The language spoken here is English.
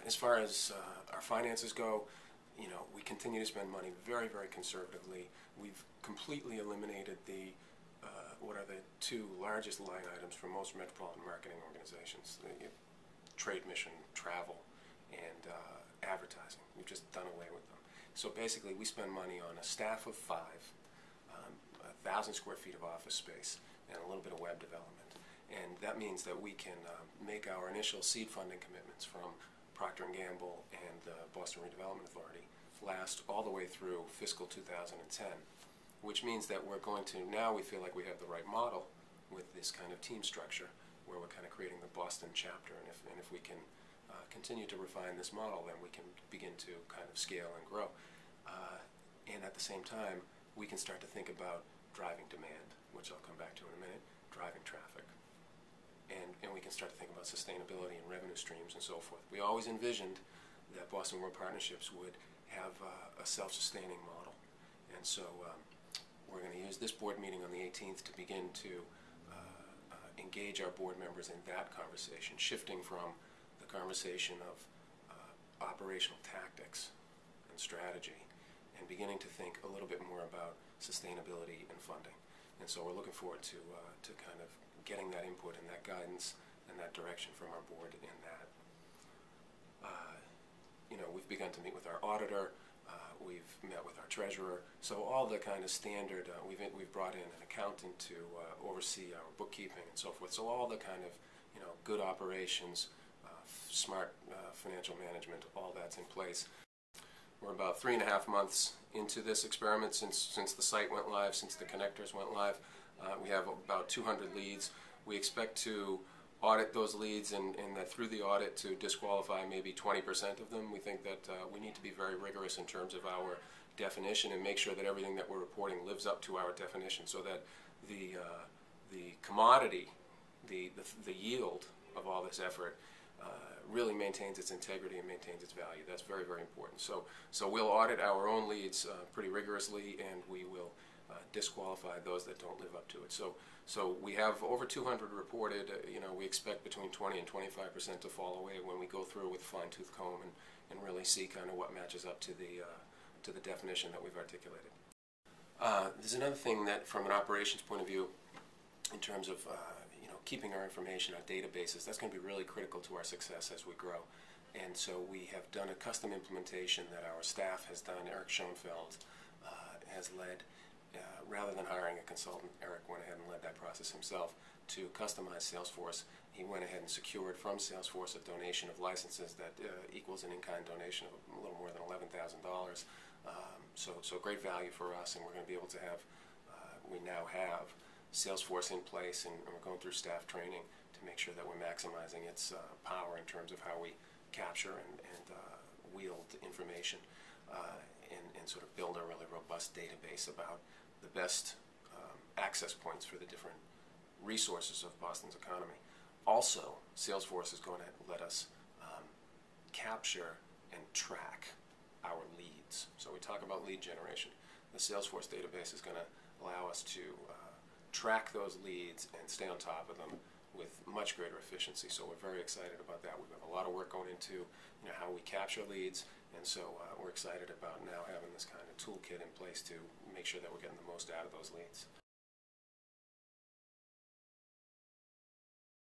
As far as our finances go, we continue to spend money very, very conservatively. We've completely eliminated what are the two largest line items for most metropolitan marketing organizations: the trade mission, travel, and advertising. We've just done away with them. So basically, we spend money on a staff of 5, 1,000 square feet of office space, and a little bit of web development. And that means that we can make our initial seed funding commitments from Procter & Gamble and the Boston Redevelopment Authority last all the way through fiscal 2010, which means that we're going to, now we feel like we have the right model with this kind of team structure where we're kind of creating the Boston chapter, and if we can continue to refine this model, then we can begin to kind of scale and grow. And at the same time, we can start to think about driving demand, which I'll come back to in a minute, driving traffic. And we can start to think about sustainability and revenue streams and so forth. We always envisioned that Boston World Partnerships would have a self-sustaining model. And so we're going to use this board meeting on the 18th to begin to engage our board members in that conversation, shifting from the conversation of operational tactics and strategy and beginning to think a little bit more about sustainability and funding. And so we're looking forward to kind of getting that input and that guidance and that direction from our board in that. We've begun to meet with our auditor. We've met with our treasurer. So all the kind of standard, we've brought in an accountant to oversee our bookkeeping and so forth. So all the kind of good operations, smart financial management, all that's in place. We're about 3.5 months into this experiment since the site went live, since the connectors went live. We have about 200 leads. We expect to audit those leads and that through the audit to disqualify maybe 20% of them. We think that we need to be very rigorous in terms of our definition and make sure that everything that we're reporting lives up to our definition, so that the commodity, the yield of all this effort really maintains its integrity and maintains its value. That's very, very important. So we'll audit our own leads pretty rigorously, and we will disqualify those that don't live up to it. So we have over 200 reported. We expect between 20 and 25% to fall away when we go through with a fine-tooth comb and really see kind of what matches up to the definition that we've articulated. There's another thing that, from an operations point of view, in terms of keeping our information, our databases, that's going to be really critical to our success as we grow. And so we have done a custom implementation that our staff has done. Eric Schoenfeld has led. Rather than hiring a consultant, Eric went ahead and led that process himself to customize Salesforce. He went ahead and secured from Salesforce a donation of licenses that equals an in-kind donation of a little more than $11,000. So great value for us, and we're going to be able to have, we now have Salesforce in place, and we're going through staff training to make sure that we're maximizing its power in terms of how we capture and wield information and sort of build a really robust database about the best access points for the different resources of Boston's economy. Also, Salesforce is going to let us capture and track our leads. So we talk about lead generation. The Salesforce database is going to allow us to track those leads and stay on top of them with much greater efficiency. So we're very excited about that. We have a lot of work going into how we capture leads, and so we're excited about now having this kind of toolkit in place to make sure that we're getting the most out of those leads.